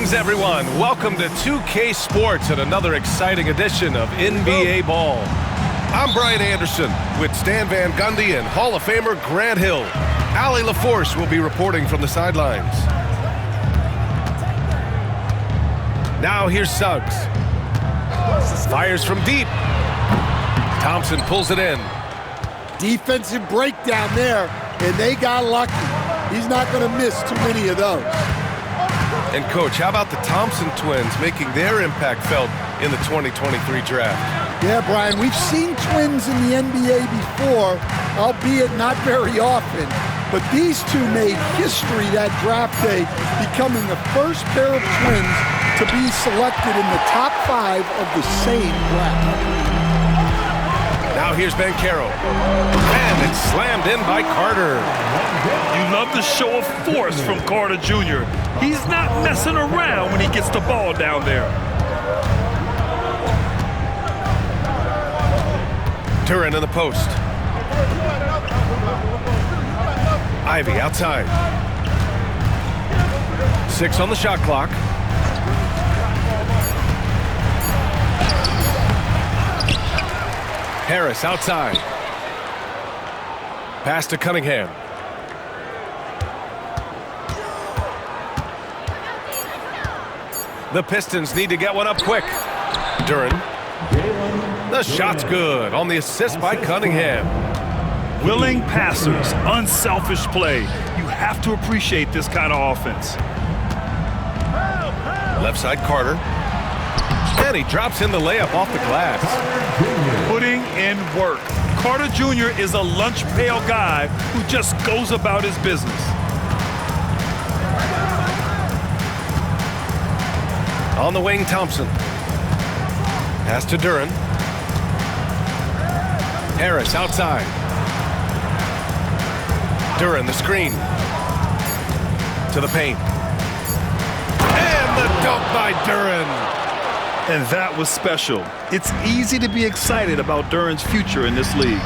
Greetings, everyone. Welcome to 2K Sports and another exciting edition of NBA Ball. I'm Brian Anderson with Stan Van Gundy and Hall of Famer Grant Hill. Allie LaForce will be reporting from the sidelines. Now here's Suggs. Fires from deep. Thompson pulls it in. Defensive breakdown there, and they got lucky. He's not going to miss too many of those. And, Coach, how about the Thompson twins making their impact felt in the 2023 draft? Yeah, Brian, we've seen twins in the NBA before, albeit not very often. But these two made history that draft day, becoming the first pair of twins to be selected in the top 5 of the same draft. Now here's Banchero. And it's slammed in by Carter. You love the show of force from Carter Jr. He's not messing around when he gets the ball down there. Duren in the post. Ivy outside. 6 on the shot clock. Harris outside. Pass to Cunningham. The Pistons need to get one up quick. Duren. The shot's good on the assist by Cunningham. Willing passers, unselfish play. You have to appreciate this kind of offense. Left side Carter. And he drops in the layup off the glass. Putting in work. Carter Jr. is a lunch pail guy who just goes about his business. On the wing, Thompson. Pass to Duren. Harris outside. Duren, the screen. To the paint. And the dunk by Duren. And that was special. It's easy to be excited about Duren's future in this league.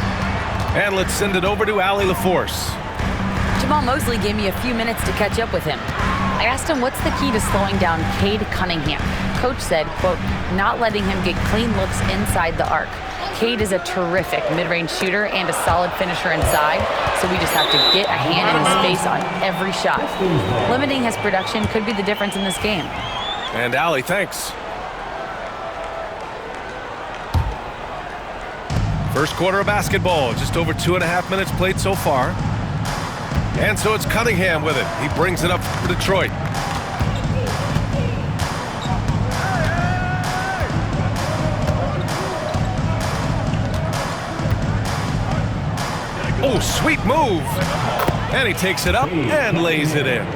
And let's send it over to Allie LaForce. Jamal Mosley gave me a few minutes to catch up with him. I asked him what's the key to slowing down Cade Cunningham. Coach said, quote, not letting him get clean looks inside the arc. Cade is a terrific mid-range shooter and a solid finisher inside, so we just have to get a hand in his face on every shot. Limiting his production could be the difference in this game. And Allie, thanks. First quarter of basketball, just over 2.5 minutes played so far. And so it's Cunningham with it. He brings it up for Detroit. Oh, sweet move. And he takes it up and lays it in.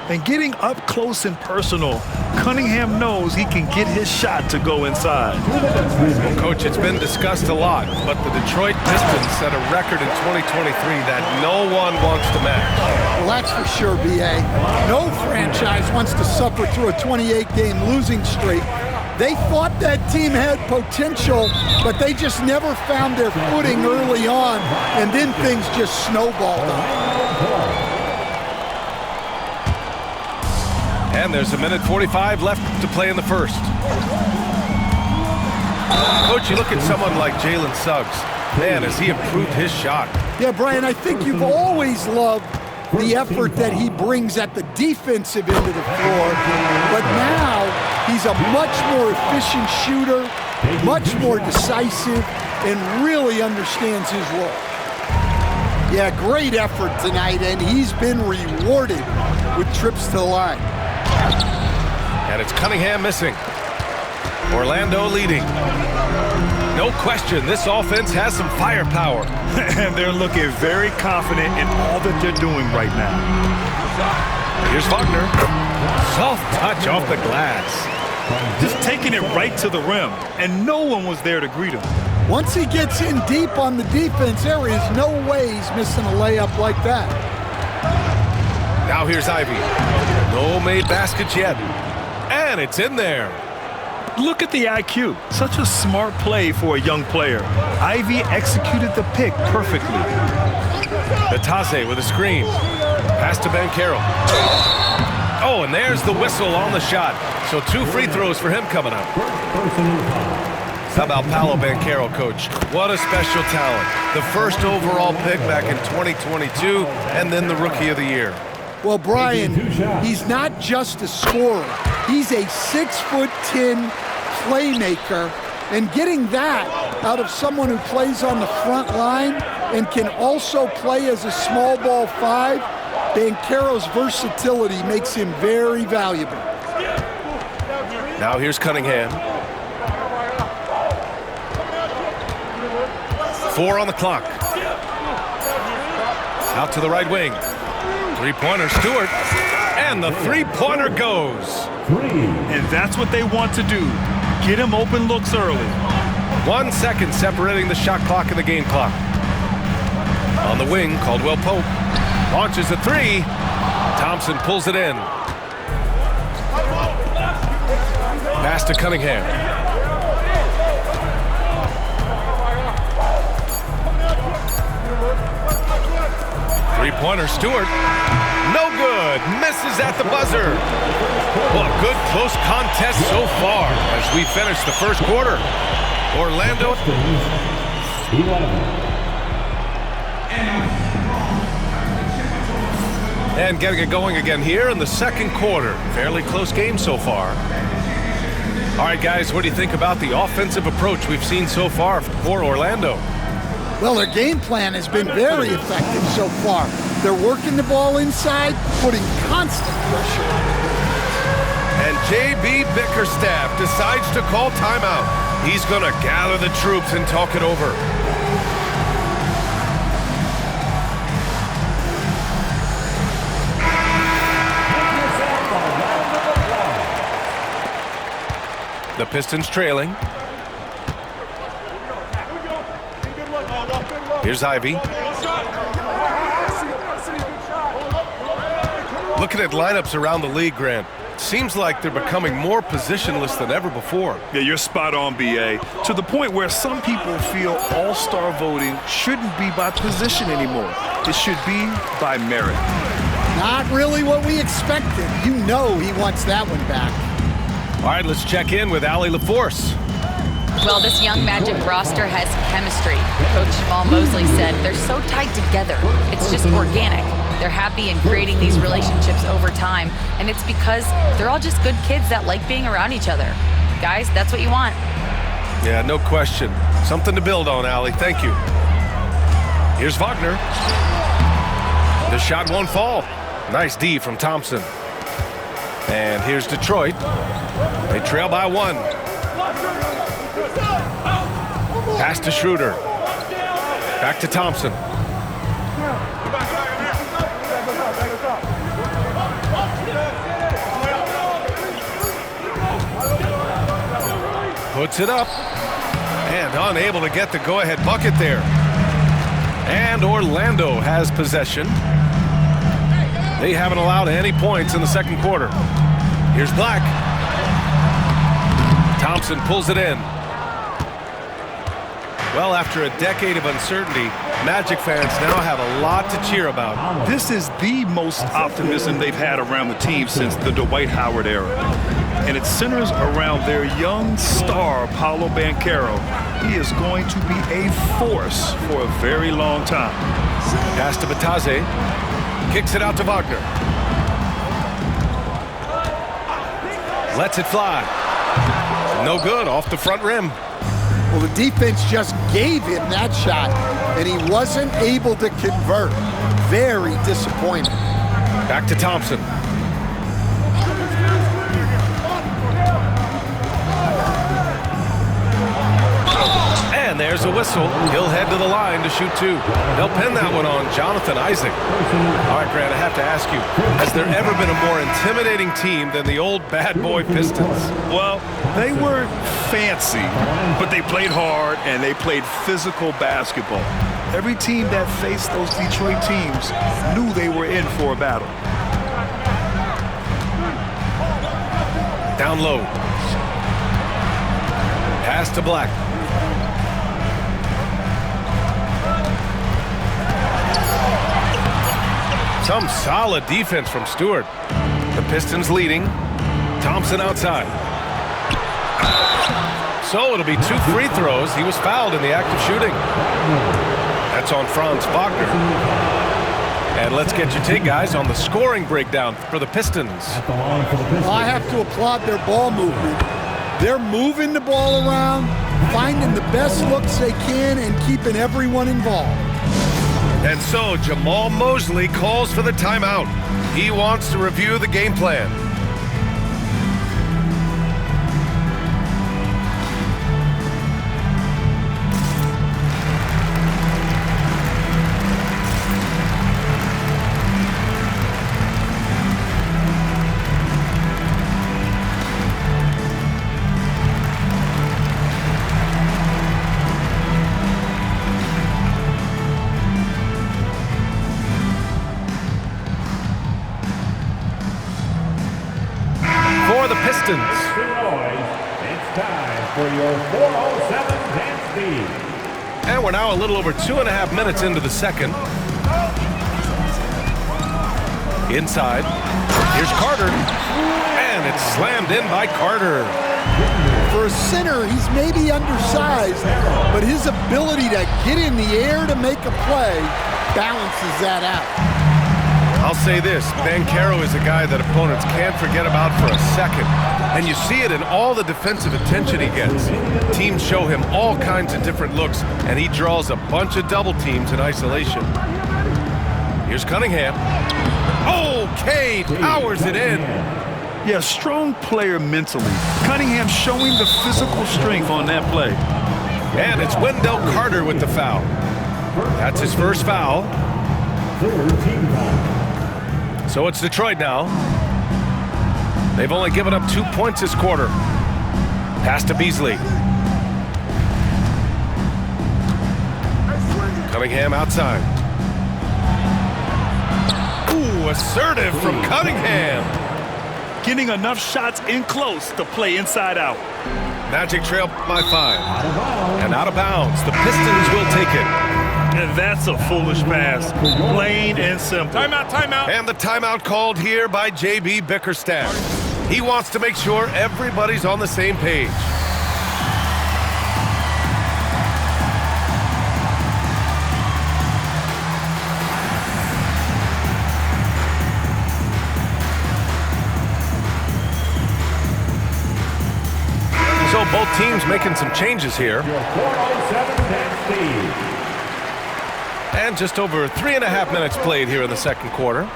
And getting up close and personal, Cunningham knows he can get his shot to go inside. Well, Coach, it's been discussed a lot, but the Detroit Pistons set a record in 2023 that no one wants to match. Well, that's for sure, B.A. No franchise wants to suffer through a 28-game losing streak. They thought that team had potential, but they just never found their footing early on, and then things just snowballed them. And there's 1:45 left to play in the first. Coach, you look at someone like Jalen Suggs. Man, has he improved his shot. Yeah, Brian, I think you've always loved the effort that he brings at the defensive end of the floor. But now he's a much more efficient shooter, much more decisive, and really understands his role. Yeah, great effort tonight, and he's been rewarded with trips to the line. And it's Cunningham missing. Orlando leading. No question, this offense has some firepower. And they're looking very confident in all that they're doing right now. Here's Wagner. Soft touch off the glass. Just taking it right to the rim, and no one was there to greet him. Once he gets in deep on the defense, there is no way he's missing a layup like that. Now here's Ivy. No made baskets yet. And it's in there. Look at the IQ. Such a smart play for a young player. Ivy executed the pick perfectly. Natase with a screen. Pass to Banchero. Oh, and there's the whistle on the shot. So 2 free throws for him coming up. How about Paolo Banchero, coach? What a special talent. The first overall pick back in 2022, and then the Rookie of the Year. Well, Brian, he's not just a scorer. He's a 6'10" playmaker, and getting that out of someone who plays on the front line and can also play as a small ball 5, Banchero's versatility makes him very valuable. Now here's Cunningham. 4 on the clock. Out to the right wing. Three-pointer, Stewart. And the three-pointer goes. And that's what they want to do. Get him open looks early. 1 second separating the shot clock and the game clock. On the wing, Caldwell Pope launches a 3. Thompson pulls it in. Pass to Cunningham. Three-pointer, Stewart. No good. Misses at the buzzer. Well, a good close contest so far as we finish the first quarter. Orlando. And getting it going again here in the second quarter. Fairly close game so far. All right, guys, what do you think about the offensive approach we've seen so far for Orlando? Well, their game plan has been very effective so far. They're working the ball inside, putting constant pressure on it. And J.B. Bickerstaff decides to call timeout. He's going to gather the troops and talk it over. The Pistons trailing. Here's Ivy. Looking at lineups around the league, Grant, seems like they're becoming more positionless than ever before. Yeah, you're spot on, B.A. To the point where some people feel all-star voting shouldn't be by position anymore. It should be by merit. Not really what we expected. You know he wants that one back. All right, let's check in with Allie LaForce. Well, this young Magic roster has chemistry. Coach Jamal Mosley said they're so tight together. It's just organic. They're happy in creating these relationships over time, and it's because they're all just good kids that like being around each other. Guys, that's what you want. Yeah, no question. Something to build on, Allie. Thank you. Here's Wagner. The shot won't fall. Nice D from Thompson. And here's Detroit. They trail by 1. Pass to Schroeder. Back to Thompson. Puts it up. And unable to get the go-ahead bucket there. And Orlando has possession. They haven't allowed any points in the second quarter. Here's Black. Thompson pulls it in. Well, after a decade of uncertainty, Magic fans now have a lot to cheer about. This is the most optimism they've had around the team since the Dwight Howard era. And it centers around their young star, Paolo Banchero. He is going to be a force for a very long time. Pass to Bataze. Kicks it out to Wagner. Lets it fly. No good, off the front rim. Well, the defense just gave him that shot, and he wasn't able to convert. Very disappointing. Back to Thompson. And there's a whistle. He'll head to the line to shoot 2. They'll pin that one on Jonathan Isaac. All right, Grant, I have to ask you, has there ever been a more intimidating team than the old bad boy Pistons? Well, they weren't fancy, but they played hard and they played physical basketball. Every team that faced those Detroit teams knew they were in for a battle. Down low. Pass to Black. Some solid defense from Stewart. The Pistons leading. Thompson outside. So it'll be 2 free throws. He was fouled in the act of shooting. That's on Franz Wagner. And let's get your take, guys, on the scoring breakdown for the Pistons. I have to applaud their ball movement. They're moving the ball around, finding the best looks they can, and keeping everyone involved. And so Jamal Mosley calls for the timeout. He wants to review the game plan. For the Pistons. It's time for your 407 dance beat. And we're now a little over 2.5 minutes into the second. Inside. Here's Carter. And it's slammed in by Carter. For a center, he's maybe undersized, but his ability to get in the air to make a play balances that out. I'll say this, Banchero is a guy that opponents can't forget about for a second. And you see it in all the defensive attention he gets. Teams show him all kinds of different looks, and he draws a bunch of double teams in isolation. Here's Cunningham. Oh, Cade powers it in. Yeah, strong player mentally. Cunningham showing the physical strength on that play. And it's Wendell Carter with the foul. That's his first foul. So it's Detroit now. They've only given up 2 points this quarter. Pass to Beasley. Cunningham outside. Ooh, assertive from Cunningham. Getting enough shots in close to play inside out. Magic trail by 5. And out of bounds. The Pistons will take it. And that's a foolish pass. Plain and simple. Timeout, timeout. And the timeout called here by J.B. Bickerstaff. He wants to make sure everybody's on the same page. So both teams making some changes here. And just over 3.5 minutes played here in the second quarter.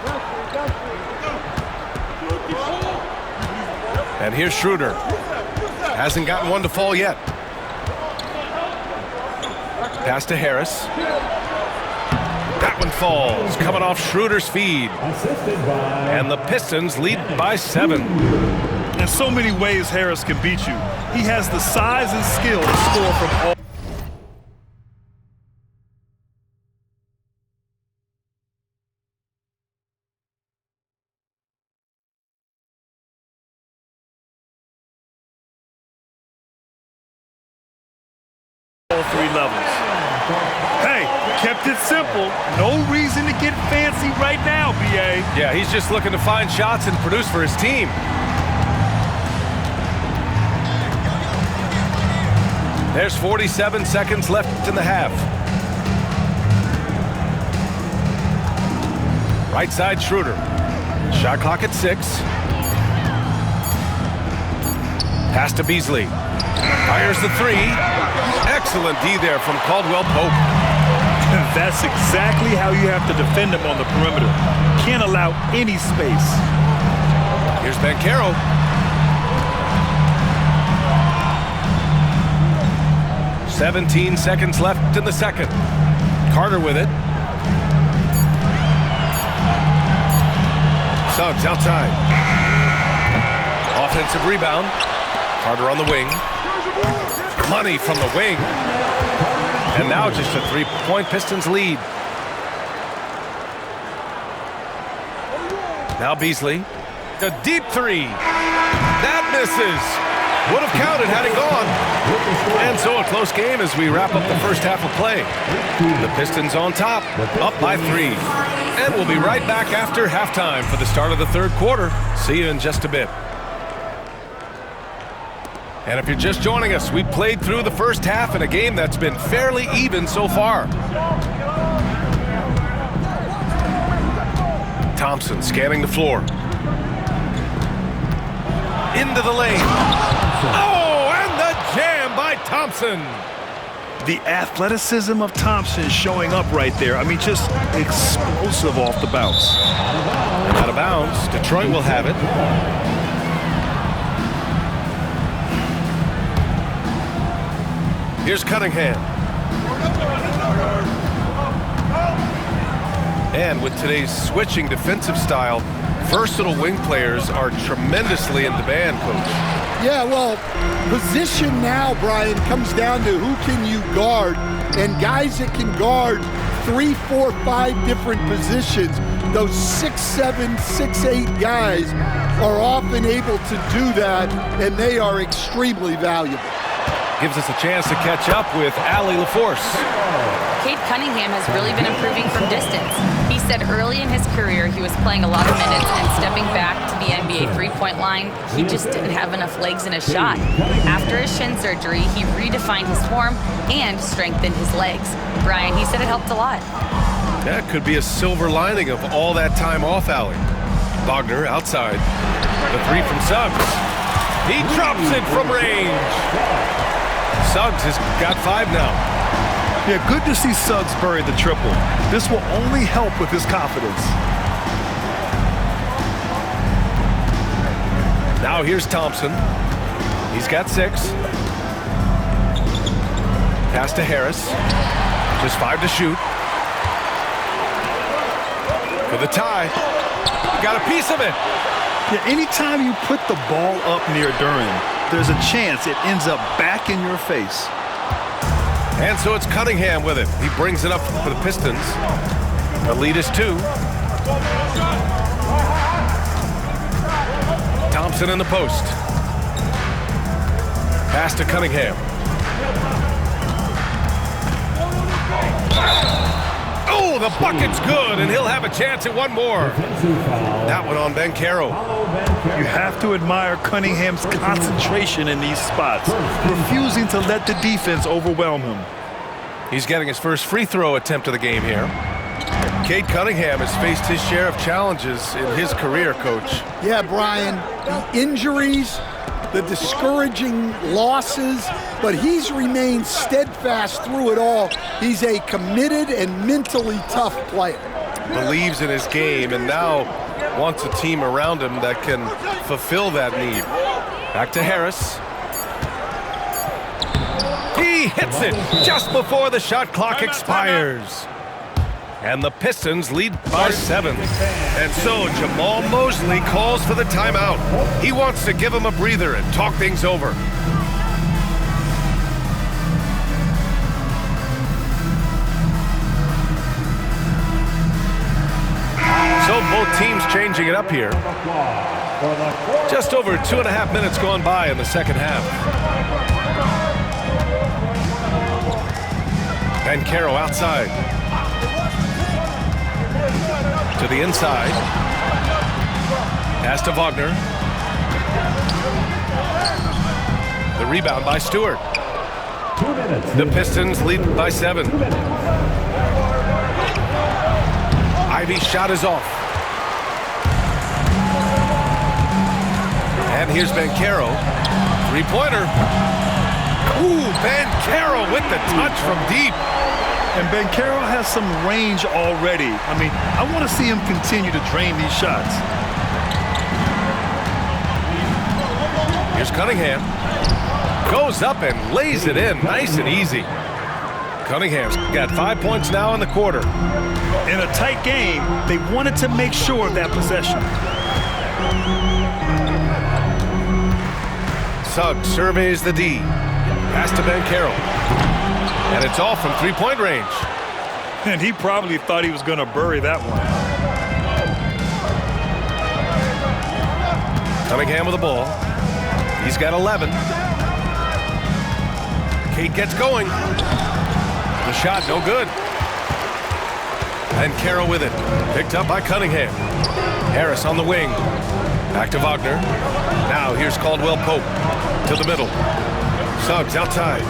And here's Schroeder. Hasn't gotten one to fall yet. Pass to Harris. That one falls, coming off Schroeder's feed. And the Pistons lead by 7. In so many ways, Harris can beat you. He has the size and skill to score from all. All 3 levels. Hey, kept it simple. No reason to get fancy right now, B.A. Yeah, he's just looking to find shots and produce for his team. There's 47 seconds left in the half. Right side, Schroeder. Shot clock at 6. Pass to Beasley. Fires the 3. Excellent D there from Caldwell Pope. That's exactly how you have to defend him on the perimeter. Can't allow any space. Here's Banchero. "17 seconds left in the second. Carter with it. Suggs outside. Offensive rebound. Carter on the wing. Money from the wing. And now just a 3-point Pistons lead. Now Beasley. A deep 3. That misses. Would have counted had it gone. And so a close game as we wrap up the first half of play. The Pistons on top, up by 3. And we'll be right back after halftime for the start of the third quarter. See you in just a bit. And if you're just joining us, we played through the first half in a game that's been fairly even so far. Thompson scanning the floor. Into the lane. Oh, and the jam by Thompson. The athleticism of Thompson showing up right there. I mean, just explosive off the bounce. Out of bounds. Detroit will have it. Here's Cunningham. And with today's switching defensive style, versatile wing players are tremendously in demand, Coach. Yeah, well, position now, Brian, comes down to who can you guard, and guys that can guard 3, 4, 5 different positions. Those 6'7", 6'8" guys are often able to do that, and they are extremely valuable. Gives us a chance to catch up with Allie LaForce. Cade Cunningham has really been improving from distance. He said early in his career he was playing a lot of minutes and stepping back to the NBA three-point line, he just didn't have enough legs in his shot. After his shin surgery, he redefined his form and strengthened his legs. Brian, he said it helped a lot. That could be a silver lining of all that time off, Allie. Wagner outside. The three from Suggs. He drops it from range. Suggs has got 5 now. Yeah, good to see Suggs bury the triple. This will only help with his confidence. Now here's Thompson. He's got 6. Pass to Harris. Just 5 to shoot. For the tie. Got a piece of it. Yeah, anytime you put the ball up near Duren, there's a chance it ends up back in your face. And so it's Cunningham with it. He brings it up for the Pistons. The lead is 2. Thompson in the post. Pass to Cunningham. Oh, the bucket's good, and he'll have a chance at one more. That one on Banchero. You have to admire Cunningham's concentration in these spots, refusing to let the defense overwhelm him. He's getting his first free throw attempt of the game here. Cade Cunningham has faced his share of challenges in his career, Coach. Yeah, Brian, the injuries, the discouraging losses, but he's remained steadfast through it all. He's a committed and mentally tough player. Believes in his game and now wants a team around him that can fulfill that need. Back to Harris. He hits it just before the shot clock expires. And the Pistons lead by 7. And so Jamal Mosley calls for the timeout. He wants to give him a breather and talk things over. So both teams changing it up here. Just over 2.5 minutes gone by in the second half. Banchero outside. To the inside. Pass to Wagner. The rebound by Stewart. The Pistons lead by 7. Ivy's shot is off. And here's Banchero. Three-pointer. Ooh, Banchero with the touch from deep. And Banchero has some range already. I mean, I want to see him continue to drain these shots. Here's Cunningham. Goes up and lays it in nice and easy. Cunningham's got 5 points now in the quarter. In a tight game, they wanted to make sure of that possession. Suggs surveys the D. Pass to Banchero. And it's off from three-point range. And he probably thought he was going to bury that one. Cunningham with the ball. He's got 11. Cade gets going. The shot no good. And Carroll with it. Picked up by Cunningham. Harris on the wing. Back to Wagner. Now here's Caldwell Pope to the middle. Suggs outside.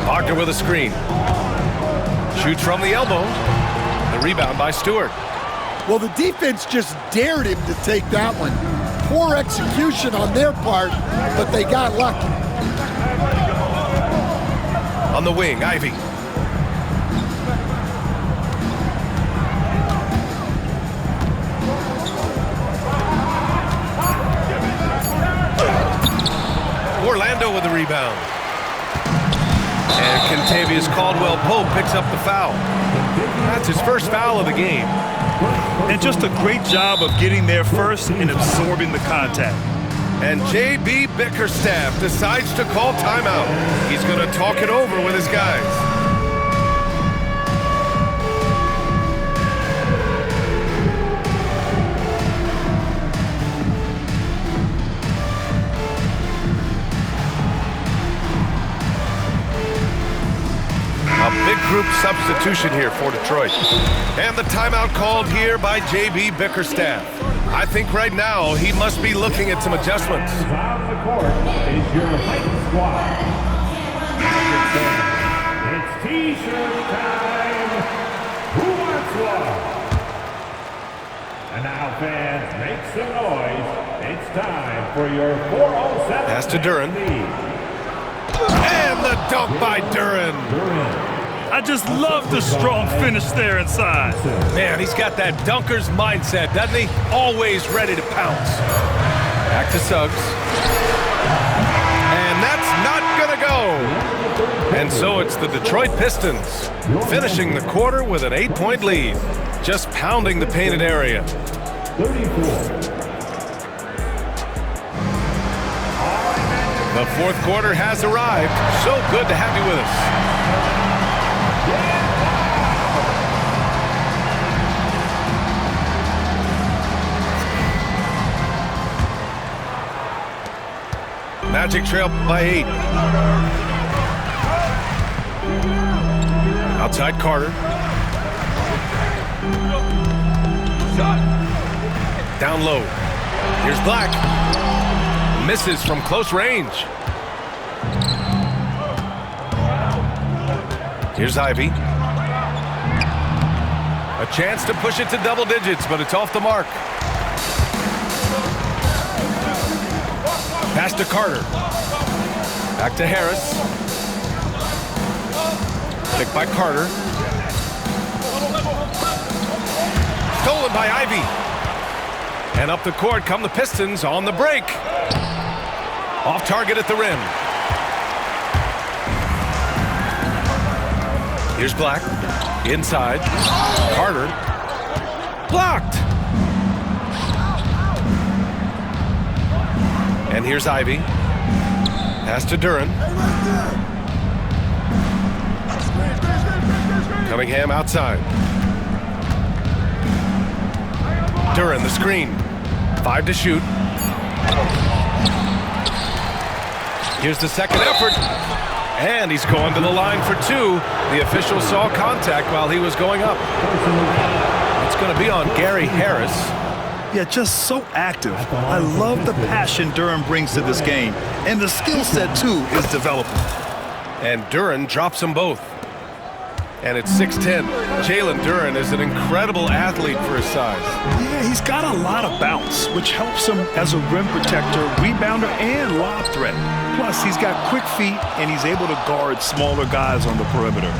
Wagner with a screen. Shoots from the elbow. The rebound by Stewart. Well, the defense just dared him to take that one. Poor execution on their part, but they got lucky. On the wing, Ivy. Orlando with the rebound. And Kentavious Caldwell-Pope picks up the foul. That's his first foul of the game. And just a great job of getting there first and absorbing the contact. And J.B. Bickerstaff decides to call timeout. He's going to talk it over with his guys. A big group substitution here for Detroit. And the timeout called here by J.B. Bickerstaff. I think right now he must be looking at some adjustments. On the court is your height squad. It's T-shirt time. Who wants one? And now, fans, make some noise. It's time for your 407. Pass to Duren. And the dunk by Duren. I just love the strong finish there inside. Man, he's got that dunker's mindset, doesn't he? Always ready to pounce. Back to Suggs. And that's not gonna go. And so it's the Detroit Pistons finishing the quarter with an 8-point lead. Just pounding the painted area. 34. The fourth quarter has arrived. So good to have you with us. Magic trail by 8. Outside Carter. Down low. Here's Black. Misses from close range. Here's Ivy. A chance to push it to double digits, but it's off the mark. Pass to Carter. Back to Harris. Picked by Carter. Stolen by Ivy. And up the court come the Pistons on the break. Off target at the rim. Here's Black. Inside. Carter. Blocked. And here's Ivy. Pass to Duren. Cunningham outside. Duren, the screen. 5 to shoot. Here's the second effort. And he's going to the line for 2. The official saw contact while he was going up. It's going to be on Gary Harris. Yeah, just so active. I love the passion Duren brings to this game. And the skill set, too, is developing. And Duren drops them both. And it's 6-10. Jalen Duren is an incredible athlete for his size. Yeah, he's got a lot of bounce, which helps him as a rim protector, rebounder, and lob threat. Plus, he's got quick feet, and he's able to guard smaller guys on the perimeter.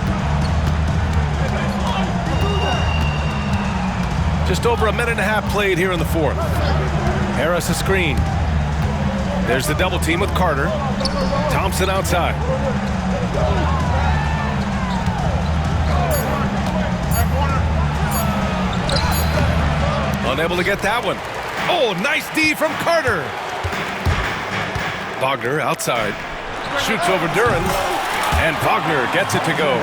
Just over a minute and a half played here in the fourth. Harris a screen. There's the double team with Carter. Thompson outside. Unable to get that one. Oh, nice D from Carter. Wagner outside. Shoots over Duren. And Wagner gets it to go.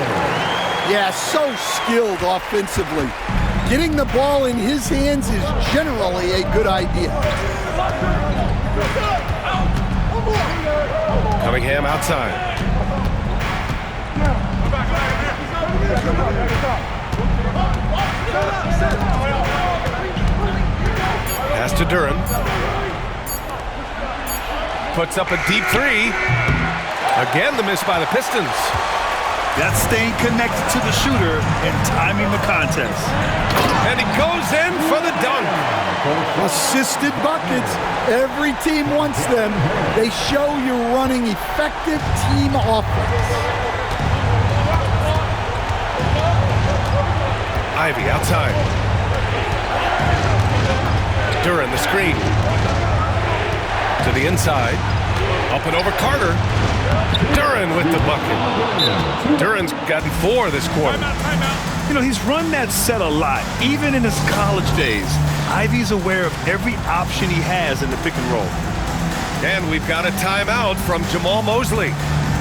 Yeah, so skilled offensively. Getting the ball in his hands is generally a good idea. Cunningham outside. Pass to Duran. Puts up a deep three. Again, the miss by the Pistons. That's staying connected to the shooter and timing the contest. And he goes in for the dunk. Assisted buckets. Every team wants them. They show you're running effective team offense. Ivy outside. Duran, the screen. To the inside. Up and over Carter. Duran with the bucket. Duran's gotten 4 this quarter. You know, he's run that set a lot, even in his college days. Ivy's aware of every option he has in the pick and roll. And we've got a timeout from Jamal Mosley.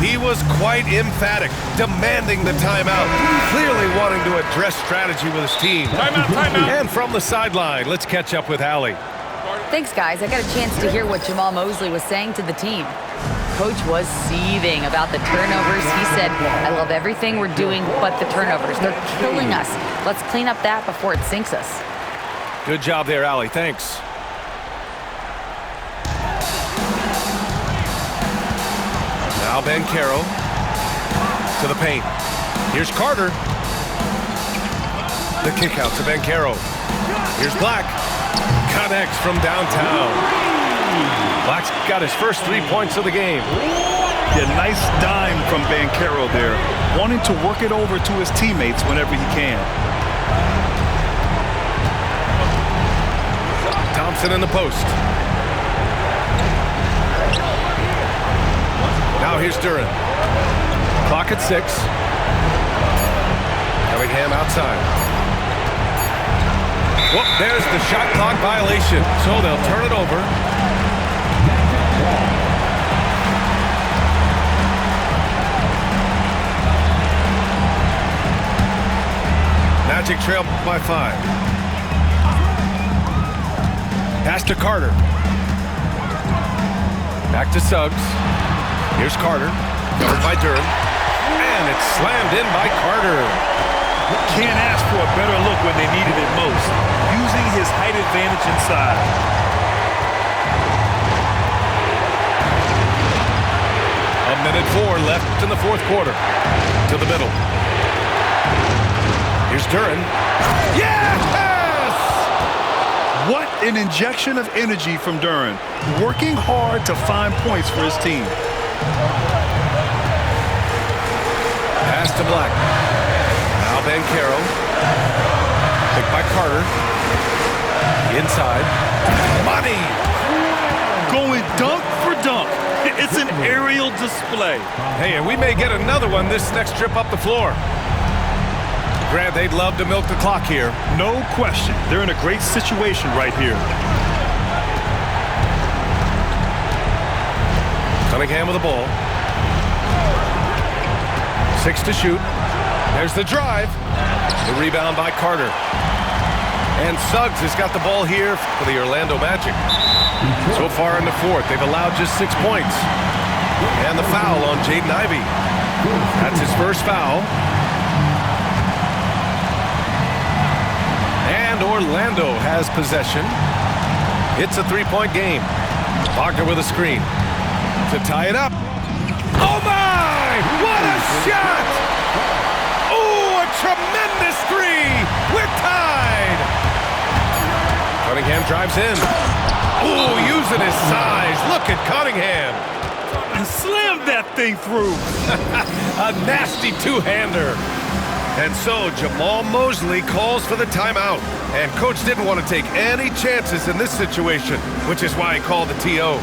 He was quite emphatic, demanding the timeout, clearly wanting to address strategy with his team. Timeout, timeout. And from the sideline, let's catch up with Allie. Thanks, guys. I got a chance to hear what Jamal Mosley was saying to the team. Coach was seething about the turnovers. He said, I love everything we're doing but the turnovers. They're killing us. Let's clean up that before it sinks us. Good job there, Allie. Thanks. Now Banchero to the paint. Here's Carter. The kick out to Banchero. Here's Black. Connects from downtown. Black's got his first 3 points of the game. Yeah, nice dime from Banchero there, wanting to work it over to his teammates whenever he can. Thompson in the post. Now here's Duran. Clock at 6. Cunningham outside. Whoop, there's the shot clock violation, so they'll turn it over. Magic trail by 5. Pass to Carter. Back to Suggs. Here's Carter. Covered by Duran. And it's slammed in by Carter. Can't ask for a better look when they needed it most, using his height advantage inside. A minute 4 left in the fourth quarter. To the middle. Here's Duran. Yes! What an injection of energy from Duran, working hard to find points for his team. Pass to Black. Now Banchero. Picked by Carter. Inside. Money! Going dunk for dunk. It's an aerial display. Hey, and we may get another one this next trip up the floor. Grant, they'd love to milk the clock here. No question. They're in a great situation right here. Cunningham with the ball. 6 to shoot. There's the drive. The rebound by Carter. And Suggs has got the ball here for the Orlando Magic. So far in the fourth, they've allowed just 6 points. And the foul on Jaden Ivey. That's his first foul. And Orlando has possession. It's a 3-point game. Wagner with a screen to tie it up. Oh my! What a shot! Oh, a tremendous 3! We're tied! Cunningham drives in. Oh, using his size. Look at Cunningham. Slammed that thing through. A nasty two-hander. And so Jamal Mosley calls for the timeout. And coach didn't want to take any chances in this situation, which is why he called the TO.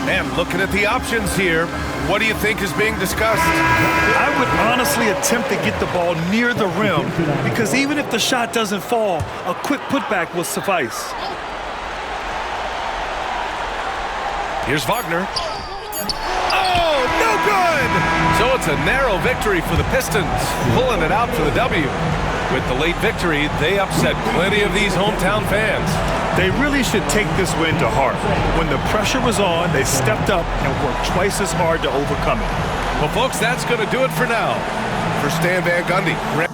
And looking at the options here, what do you think is being discussed? I would honestly attempt to get the ball near the rim, because even if the shot doesn't fall, a quick putback will suffice. Here's Wagner. Oh, no good! So it's a narrow victory for the Pistons, pulling it out for the W. With the late victory, they upset plenty of these hometown fans. They really should take this win to heart. When the pressure was on, they stepped up and worked twice as hard to overcome it. Well, folks, that's going to do it for now. For Stan Van Gundy, Grant